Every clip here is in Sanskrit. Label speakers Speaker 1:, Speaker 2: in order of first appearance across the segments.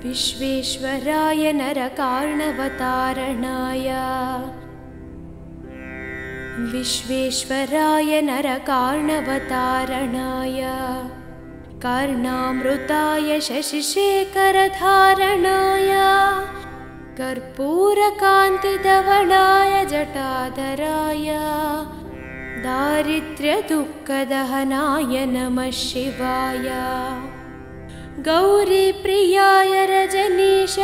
Speaker 1: विश्वेश्वराय नरकार्णवतारणाय विश्वेश्वराय नरकार्णवतारणाय कर्णामृताय शशिशेखरधारणाय कर्पूरकान्तिधवलाय जटाधराय दारिद्र्यदुःखदहनाय नमः शिवाय गौरीप्रियाय रजनीशकलाधराय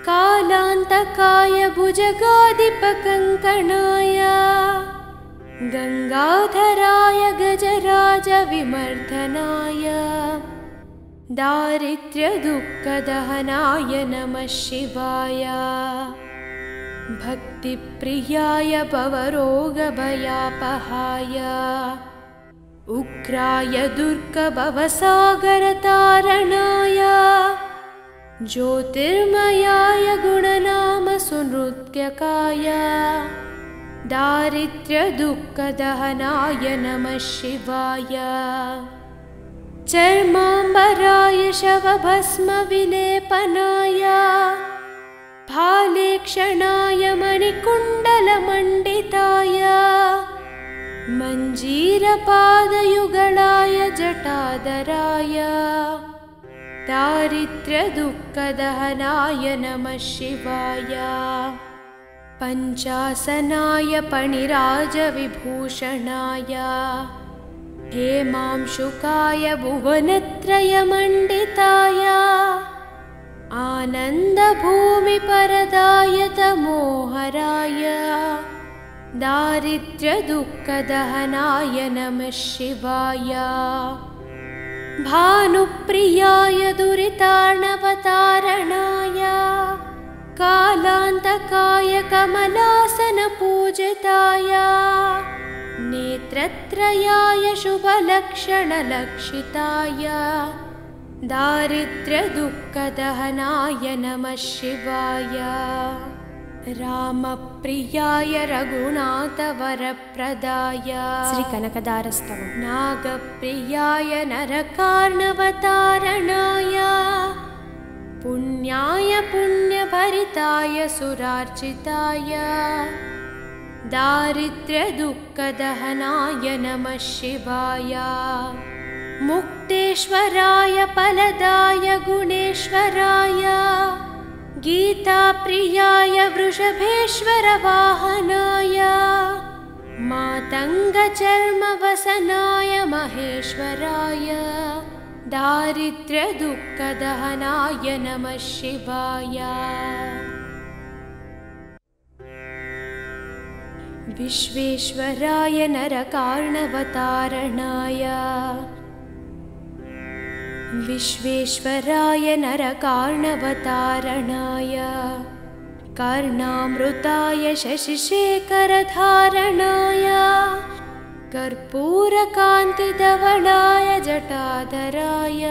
Speaker 1: कालान्तकाय भुजगाधिपकङ्कणाय गंगाधराय गजराजविमर्दनाय दारिद्र्यदुःखदहनाय नमः शिवाय भक्तिप्रियाय भवरोगभयापहाय उग्राय दुर्गभवसागरतारणाय ज्योतिर्मयाय गुणनामसुनृत्यकाय दारिद्र्यदुःखदहनाय नमः शिवाय चर्माम्बराय शवभस्मविलेपनाय भालेक्षणाय मणिकुण्डलमण्डिताय मञ्जीरपादयुगलाय जटाधराय दारिद्र्यदुःखदहनाय नमः शिवाय पञ्चासनाय फणिराजविभूषणाय हेमांशुकाय भुवनत्रयमण्डिताय आनन्दभूमिपरदाय तमोहराय दारिद्र्यदुःखदहनाय नमः शिवाय भानुप्रियाय दुरितार्णवतारणाय कालान्तकाय कमलासनपूजिताय नेत्रत्रयाय शुभलक्षणलक्षिताय दारिद्र्यदुःखदहनाय नमः शिवाय रामप्रियाय रघुनाथवरप्रदाय श्रीकनकदारस्तवम् नागप्रियाय नरकार्णवतारणाय पुण्याय पुण्यभरिताय सुरार्चिताय दारिद्र्यदुःखदहनाय नमः शिवाय मुक्तेश्वराय फलदाय गुणेश्वराय गीताप्रियाय वृषभेश्वरवाहनाय मातङ्गचर्मवसनाय महेश्वराय दारिद्र्यदुःखदहनाय नमः शिवाय विश्वेश्वराय नरकार्णवतारणाय विश्वेश्वराय नरकार्णवतारणाय कर्णामृताय शशिशेखरधारणाय कर्पूरकान्तिधवलाय जटाधराय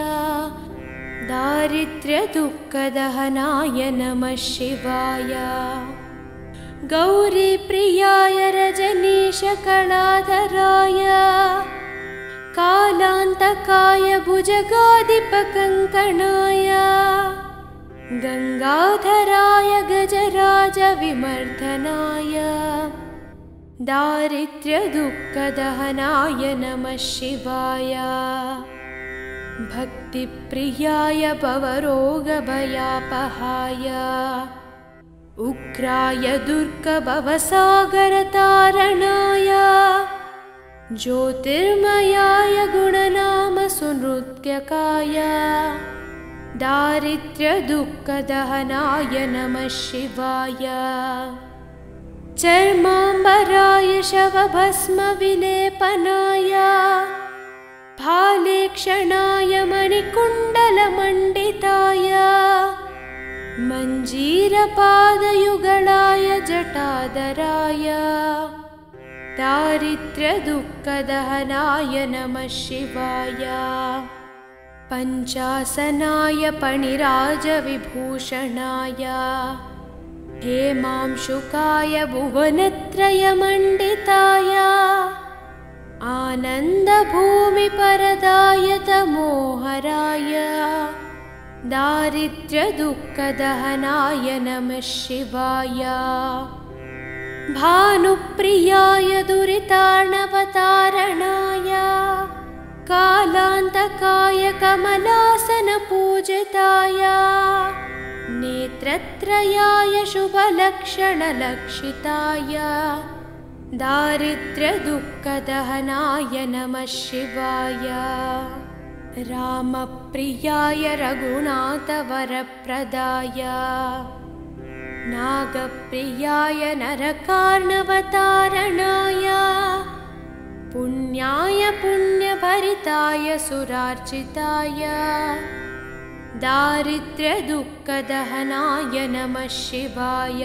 Speaker 1: दारिद्र्यदुःखदहनाय नमः शिवाय गौरीप्रियाय रजनीशकलाधराय कालान्तकाय भुजगाधिपकङ्कणाय गंगाधराय गजराजविमर्दनाय दारिद्र्यदुःखदहनाय नमः शिवाय भक्तिप्रियाय भवरोगभयापहाय उग्राय दुर्गभवसागरतारणाय ज्योतिर्मयाय गुणनामसुनृत्यकाय दारिद्र्यदुःखदहनाय नमः शिवाय चर्माम्बराय शवभस्मविलेपनाय भालेक्षणाय मणिकुण्डलमण्डिताय मञ्जीरपादयुगलाय जटाधराय दारिद्र्यदुःखदहनाय नमः शिवाय पञ्चासनाय फणिराजविभूषणाय हेमांशुकाय भुवनत्रयमण्डिताय आनन्दभूमिपरदाय तमोहराय दारिद्र्यदुःखदहनाय नमः शिवाय। भानुप्रियाय दुरितार्णवतारणाय कालान्तकाय कमलासनपूजिताय नेत्रत्रयाय शुभलक्षणलक्षिताय दारिद्र्यदुःखदहनाय नमः शिवाय। रामप्रियाय रघुनाथवरप्रदाय नागप्रियाय नरकार्णवतारणाय पुण्याय पुण्यभरिताय सुरार्चिताय दारिद्र्यदुःखदहनाय नमः शिवाय।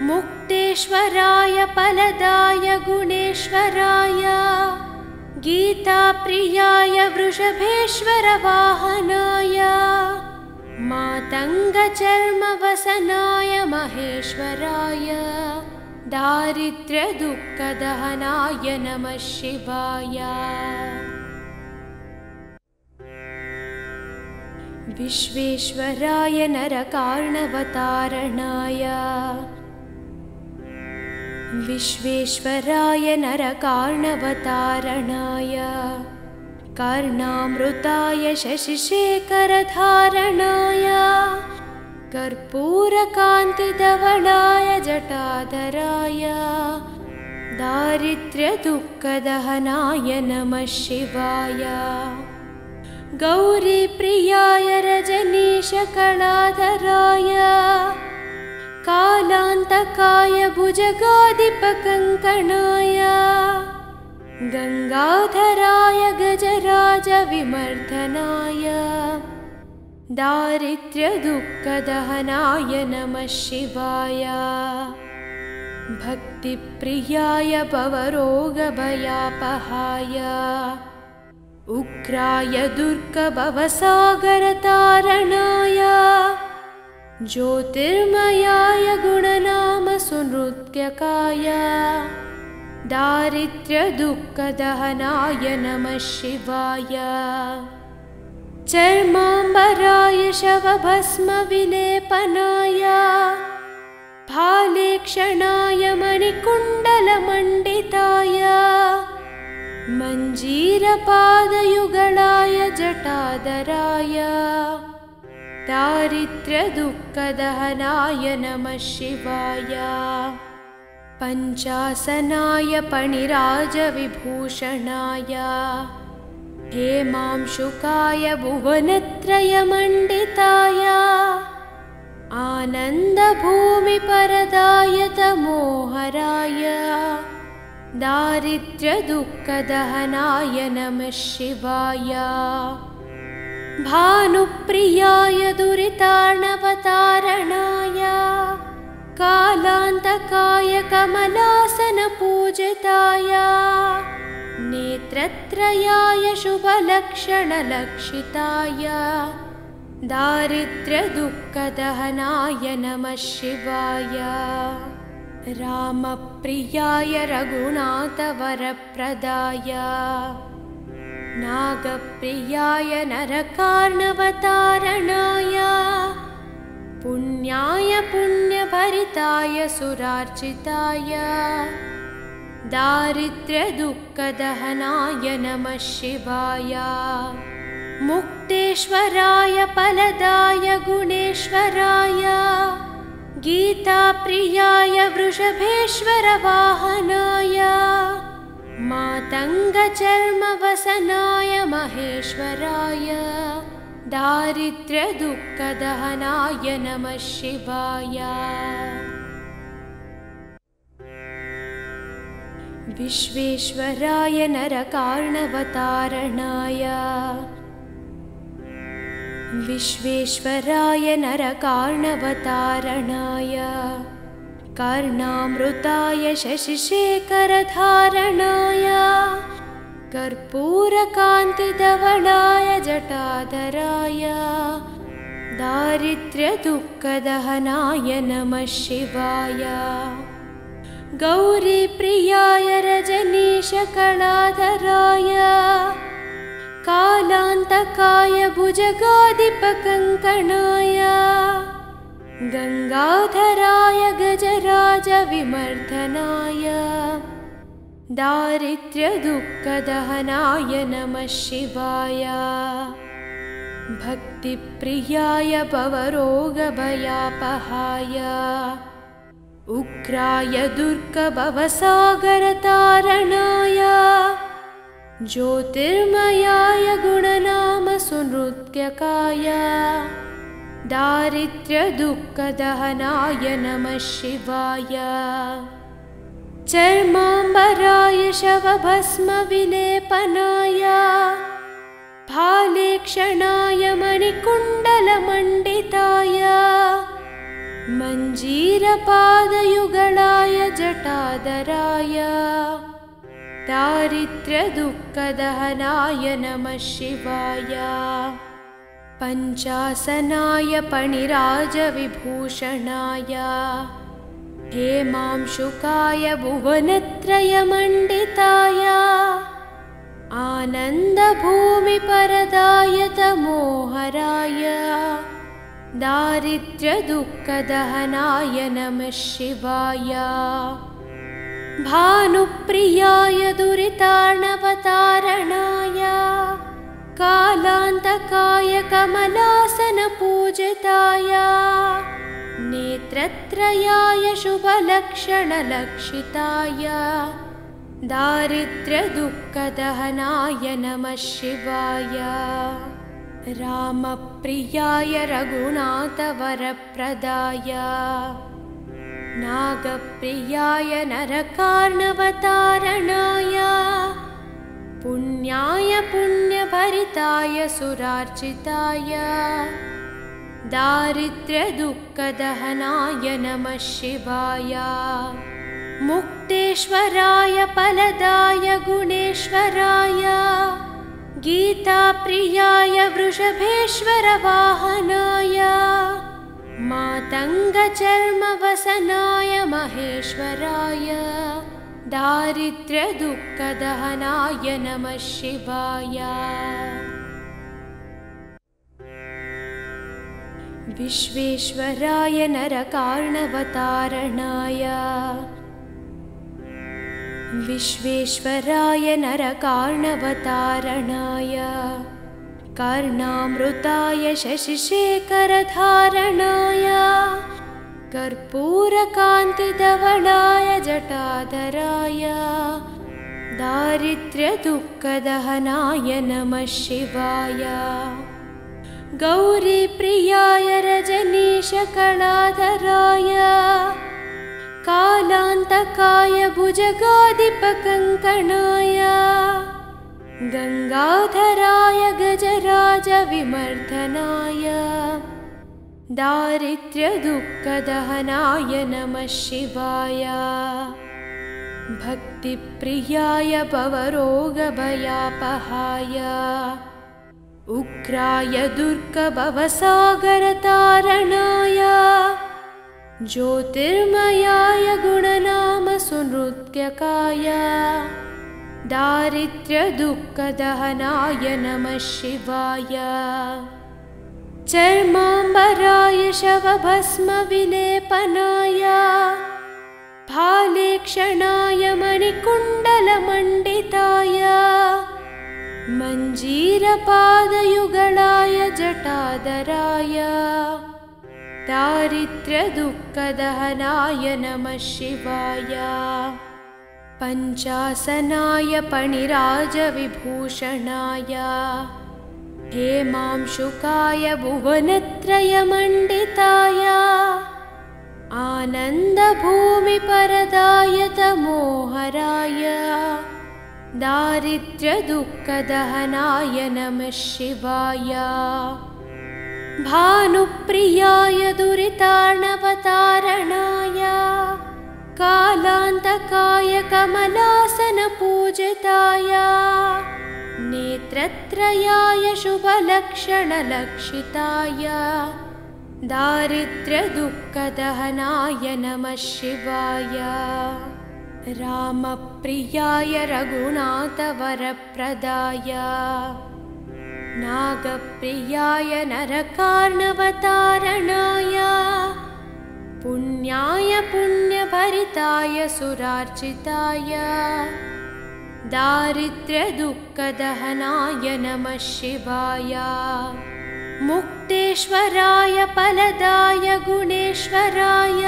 Speaker 1: मुक्तेश्वराय फलदाय गुणेश्वराय गीताप्रियाय वृषभेश्वरवाहनाय मातङ्गचर्मवसनाय महेश्वराय दारिद्र्यदुःखदहनाय नमः शिवाय। विश्वेश्वराय नरकार्णवतारणाय विश्वेश्वराय नरकार्णवतारणाय कर्णामृताय शशिशेखरधारणाय कर्पूरकान्तिधवलाय जटाधराय दारिद्र्यदुःखदहनाय नमः शिवाय। गौरीप्रियाय रजनीशकलाधराय कालान्तकाय भुजगाधिपकङ्कणाय गङ्गाधराय गजराजविमर्दनाय दारिद्र्यदुःखदहनाय नमः शिवाय। भक्तिप्रियाय भवरोगभयापहाय उग्राय दुर्गभवसागरतारणाय ज्योतिर्मयाय गुणनामसुनृत्यकाय दारिद्र्यदुःखदहनाय नमः शिवाय। चर्माम्बराय शवभस्मविलेपनाय फालेक्षणाय मणिकुण्डलमण्डिताय मञ्जीरपादयुगलाय जटाधराय दारिद्र्यदुःखदहनाय नमः शिवाय। पञ्चासनाय फणिराजविभूषणाय हेमांशुकाय भुवनत्रयमण्डिताय आनन्दभूमिपरदाय तमोहराय दारिद्र्यदुःखदहनाय नमः शिवाय। भानुप्रियाय दुरितार्णवतारणाय कालान्तकाय कमलासनपूजिताय नेत्रत्रयाय शुभलक्षणलक्षिताय दारिद्र्यदुःखदहनाय नमः शिवाय। रामप्रियाय रघुनाथवरप्रदाय नागप्रियाय नरकार्णवतारणाय पुण्याय पुण्यभरिताय सुरार्चिताय दारिद्र्यदुःखदहनाय नमः शिवाय। मुक्तेश्वराय फलदाय गुणेश्वराय गीताप्रियाय वृषभेश्वरवाहनाय मातङ्गचर्मवसनाय महेश्वराय दारिद्र्यदुःखदहनाय नमः शिवाय। विश्वेश्वराय नरकार्णवतारणाय विश्वेश्वराय नरकार्णवतारणाय कर्णामृताय शशिशेखरधारणाय कर्पूरकान्तिधवलाय जटाधराय दारिद्र्यदुःखदहनाय नमः शिवाय। गौरीप्रियाय रजनीशकलाधराय कालान्त कालान्तकाय भुजगाधिपकङ्कणाय गङ्गाधराय गजराजविमर्दनाय दारिद्र्यदुःखदहनाय नमः शिवाय भक्तिप्रियाय भवरोगभयापहाय उग्राय दुर्गभवसागरतारणाय ज्योतिर्मयाय गुणनामसुनृत्यकाय दारिद्र्यदुःखदहनाय नमः शिवाय चर्माम्बराय शवभस्मविलेपनाय फालेक्षणाय मणिकुण्डलमण्डिताय मञ्जीरपादयुगलाय जटाधराय दारिद्र्यदुःखदहनाय नमः शिवाय पञ्चासनाय फणिराजविभूषणाय हेमांशुकाय भुवनत्रयमण्डिताय आनन्दभूमिपरदाय तमोहराय दारिद्र्यदुःखदहनाय नमः शिवाय भानुप्रियाय दुरितार्णवतारणाय कालान्तकाय कमलासनपूजिताय नेत्रत्रयाय शुभलक्षणलक्षिताय दारिद्र्यदुःखदहनाय नमः शिवाय रामप्रियाय रघुनाथवरप्रदाय नागप्रियाय नरकार्णवतारणाय पुण्याय पुण्यभरिताय सुरार्चिताय दारिद्र्यदुःखदहनाय नमः शिवाय मुक्तेश्वराय फलदाय गुणेश्वराय गीताप्रियाय वृषभेश्वरवाहनाय मातङ्गचर्मवसनाय महेश्वराय दारिद्र्यदुःखदहनाय नमः शिवाय विश्वेश्वराय नरकार्णवतारणाय विश्वेश्वराय नरकार्णवतारणाय कर्णामृताय शशिशेखरधारणाय कर्पूरकान्तिधवलाय जटाधराय दारिद्र्यदुःखदहनाय नमः शिवाय गौरीप्रियाय रजनीशकलाधराय कालान्तकाय भुजगाधिपकङ्कणाय गङ्गाधराय गजराजविमर्दनाय दारिद्र्यदुःखदहनाय नमः शिवाय भक्तिप्रियाय भवरोगभयापहाय उग्राय दुर्गभवसागरतारणाय ज्योतिर्मयाय गुणनामसुनृत्यकाय दारिद्र्यदुःखदहनाय नमः शिवाय चर्माम्बराय शवभस्मविलेपनाय फालेक्षणाय मणिकुण्डलमण्डिताय मञ्जीरपादयुगलाय जटाधराय दारिद्र्यदुःखदहनाय नमः शिवाय पञ्चासनाय फणिराजविभूषणाय हेमांशुकाय भुवनत्रयमण्डिताय आनन्दभूमिपरदाय तमोहराय दारिद्र्यदुःखदहनाय नमः शिवाय भानुप्रियाय दुरितार्णवतारणाय कालान्तकाय कमलासनपूजिताय नेत्रत्रयाय शुभलक्षणलक्षिताय दारिद्र्यदुःखदहनाय नमः शिवाय रामप्रियाय रघुनाथवरप्रदाय नागप्रियाय नरकार्णवतारणाय पुण्याय पुण्यभरिताय सुरार्चिताय दारिद्र्यदुःखदहनाय नमः शिवाय मुक्तेश्वराय फलदाय गुणेश्वराय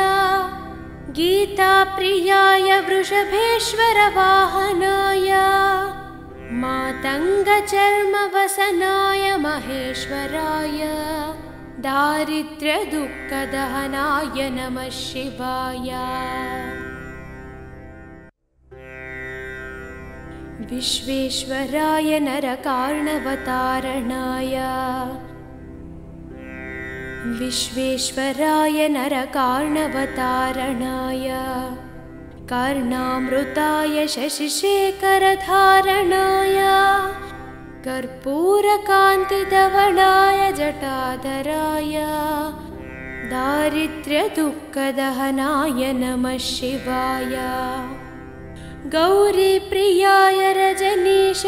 Speaker 1: गीताप्रियाय वृषभेश्वरवाहनाय मातङ्गचर्मवसनाय महेश्वराय दारिद्र्यदुःखदहनाय नमः शिवाय विश्वेश्वराय नरकार्णवतारणाय विश्वेश्वराय नरकार्णवतारणाय कर्णामृताय शशिशेखरधारणाय कर्पूरकान्तिधवलाय जटाधराय दारिद्र्यदुःखदहनाय नमः शिवाय गौरीप्रियाय रजनीशकलाधराय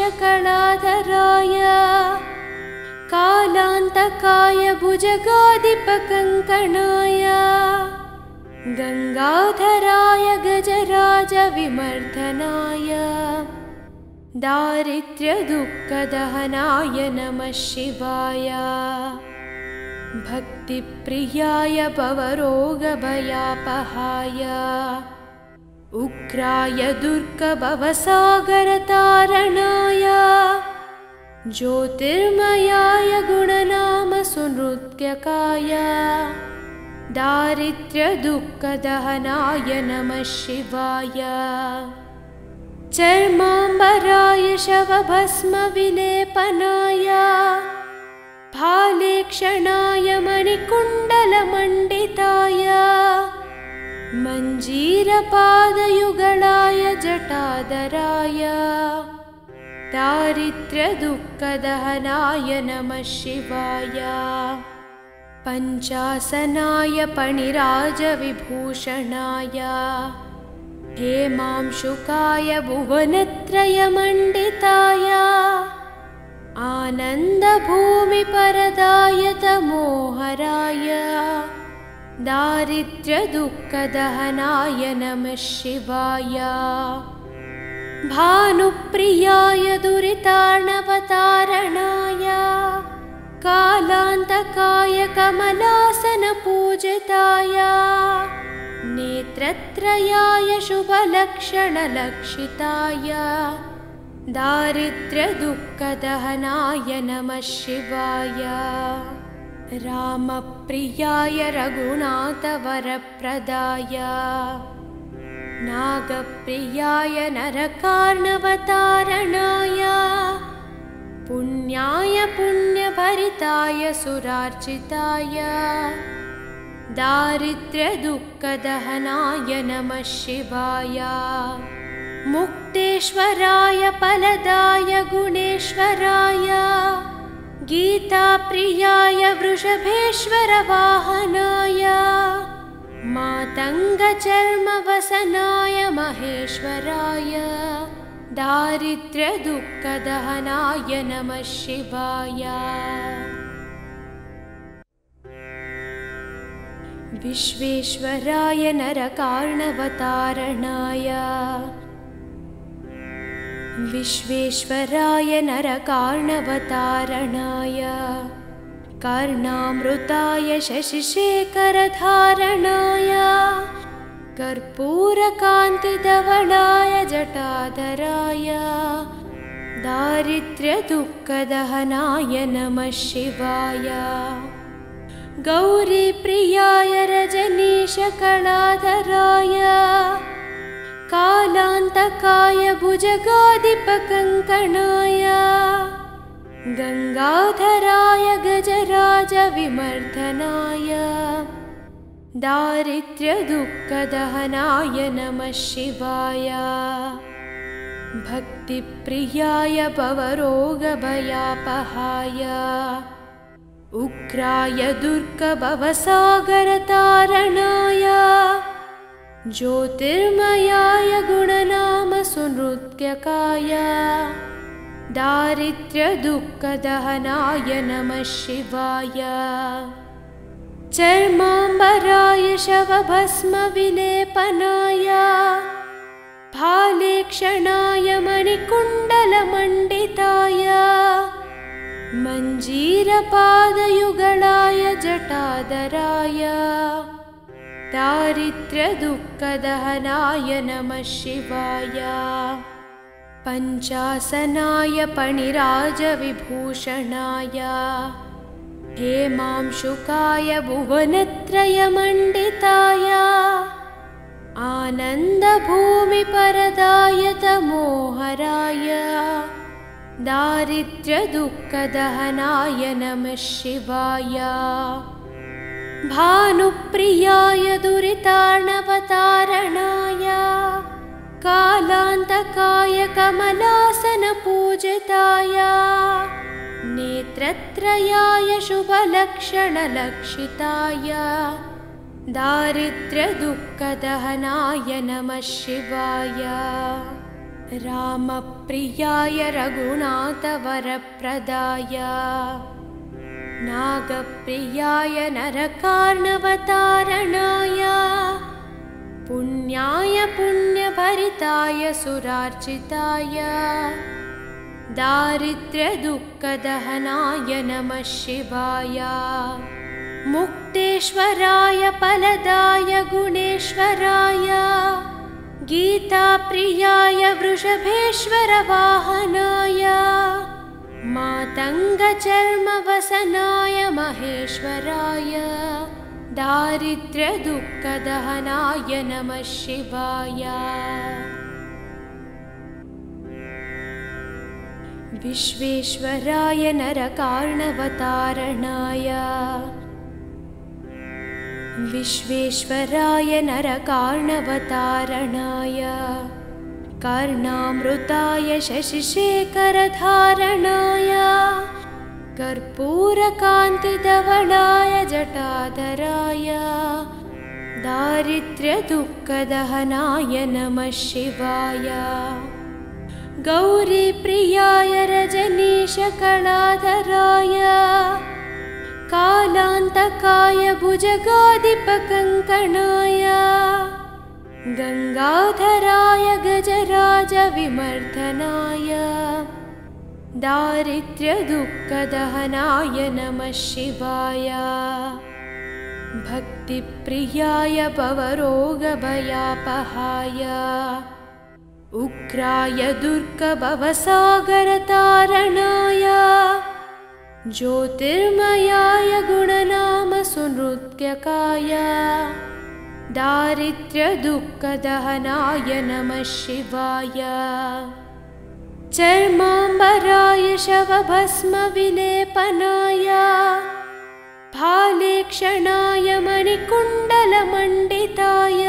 Speaker 1: कालान्तकाय भुजगाधिपकङ्कणाय गङ्गाधराय गजराजविमर्दनाय दारिद्र्यदुःखदहनाय नमः शिवाय भक्तिप्रियाय भवरोगभयापहाय उग्राय दुर्गभवसागरतारणाय ज्योतिर्मयाय गुणनामसुनृत्यकाय दारिद्र्यदुःखदहनाय नमः शिवाय चर्माम्बराय शवभस्मविलेपनाय फालेक्षणाय मणिकुण्डलमण्डिताय मञ्जीरपादयुगलाय जटाधराय दारिद्र्यदुःखदहनाय नमः शिवाय पञ्चासनाय फणिराजविभूषणाय हेमांशुकाय भुवनत्रयमण्डिताय आनन्दभूमिपरदाय तमोहराय दारिद्र्यदुःखदहनाय नमः शिवाय भानुप्रियाय दुरितार्णवतारणाय कालान्तकाय कमलासनपूजिताय नेत्रत्रयाय शुभलक्षणलक्षिताय दारिद्र्यदुःखदहनाय नमः शिवाय रामप्रियाय रघुनाथवरप्रदाय नागप्रियाय नरकार्णवतारणाय पुण्याय पुण्यभरिताय सुरार्चिताय दारिद्र्यदुःखदहनाय नमः शिवाय मुक्तेश्वराय फलदाय गुणेश्वराय गीताप्रियाय वृषभेश्वरवाहनाय मातङ्गचर्मवसनाय महेश्वराय दारिद्र्यदुःखदहनाय नमः शिवाय विश्वेश्वराय नरकार्णवतारणाय विश्वेश्वराय नरकार्णवतारणाय कर्णामृताय शशिशेखरधारणाय कर्पूरकान्तिधवलाय जटाधराय दारिद्र्यदुःखदहनाय नमः शिवाय गौरीप्रियाय रजनीशकलाधराय कालान्तकाय भुजगाधिपकङ्कणाय गङ्गाधराय गजराजविमर्दनाय दारिद्र्यदुःखदहनाय नमः शिवाय भक्तिप्रियाय भवरोगभयापहाय उग्राय दुर्गभवसागरतारणाय ज्योतिर्मयाय गुणनामसुनृत्यकाय दारिद्र्यदुःखदहनाय नमः शिवाय। चर्माम्बराय शवभस्मविलेपनाय फालेक्षणाय मणिकुण्डलमण्डिताय मञ्जीरपादयुगलाय जटाधराय दारिद्र्यदुःखदहनाय नमः शिवाय। पञ्चासनाय फणिराजविभूषणाय हेमांशुकाय भुवनत्रयमण्डिताय आनन्दभूमिपरदाय तमोहराय दारिद्र्यदुःखदहनाय नमः शिवाय। भानुप्रियाय दुरितार्णवतारणाय कालान्तकाय कमलासनपूजिताय नेत्रत्रयाय शुभलक्षणलक्षिताय दारिद्र्यदुःखदहनाय नमः शिवाय। रामप्रियाय रघुनाथवरप्रदाय नागप्रियाय नरकार्णवतारणाय पुण्याय पुण्यभरिताय सुरार्चिताय दारिद्र्यदुःखदहनाय नमः शिवाय। मुक्तेश्वराय फलदाय गुणेश्वराय गीताप्रियाय वृषभेश्वरवाहनाय मातङ्गचर्मवसनाय महेश्वराय दारिद्र्यदुःखदहनाय नमः शिवाय। विश्वेश्वराय नरकार्णवतारणाय विश्वेश्वराय नरकार्णवतारणाय कर्णामृताय शशिशेखरधारणाय कर्पूरकान्तिधवलाय जटाधराय दारिद्र्यदुःखदहनाय नमः शिवाय। गौरीप्रियाय रजनीशकलाधराय कालान्तकाय भुजगाधिपकङ्कणाय गङ्गाधराय गजराजविमर्दनाय दारिद्र्यदुःखदहनाय नमः शिवाय। भक्तिप्रियाय भवरोगभयापहाय उग्राय दुर्गभवसागरतारणाय ज्योतिर्मयाय गुणनामसुनृत्यकाय दारिद्र्यदुःखदहनाय नमः शिवाय। चर्माम्बराय शवभस्मविलेपनाय फालेक्षणाय मणिकुण्डलमण्डिताय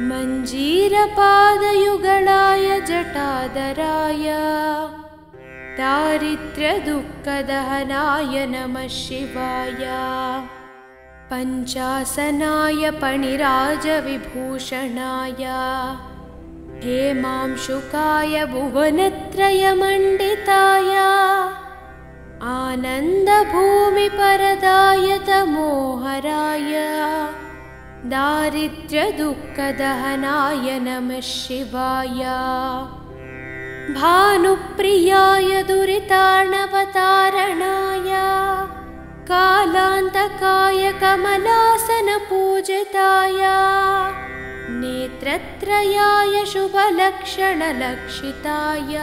Speaker 1: मञ्जीरपादयुगलाय जटाधराय दारिद्र्यदुःखदहनाय नमः शिवाय। पञ्चासनाय फणिराजविभूषणाय हेमांशुकाय भुवनत्रयमण्डिताय आनन्दभूमिपरदाय तमोहराय दारिद्र्यदुःखदहनाय नमः शिवाय। भानुप्रियाय दुरितार्णवतारणाय कालान्तकाय कमलासनपूजिताय नेत्रत्रयाय शुभलक्षणलक्षिताय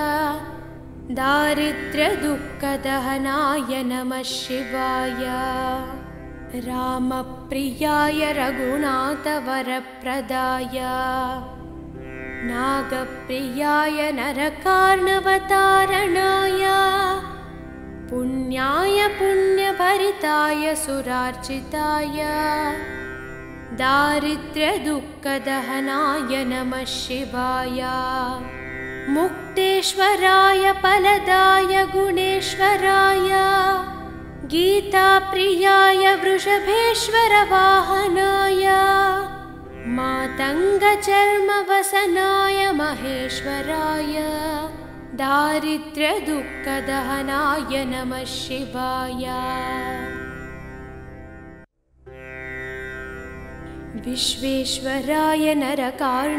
Speaker 1: दारिद्र्यदुःखदहनाय नमः शिवाय। रामप्रियाय रघुनाथवरप्रदाय नागप्रियाय नरकार्णवतारणाय पुण्याय पुण्यभरिताय सुरार्चिताय दारिद्र्यदुःखदहनाय नमः शिवाय। मुक्तेश्वराय फलदाय गुणेश्वराय गीताप्रियाय वृषभेश्वरवाहनाय मातङ्गचर्मवसनाय महेश्वराय दारिद्र्यदुःखदहनाय नमः शिवाय। विश्वेश्वराय नरकार्णवतारणाय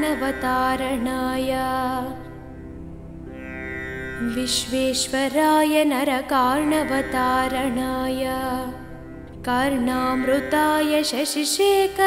Speaker 1: विश्वेश्वराय नरकार्णवतारणाय कर्णामृताय शशिशेखरधारणाय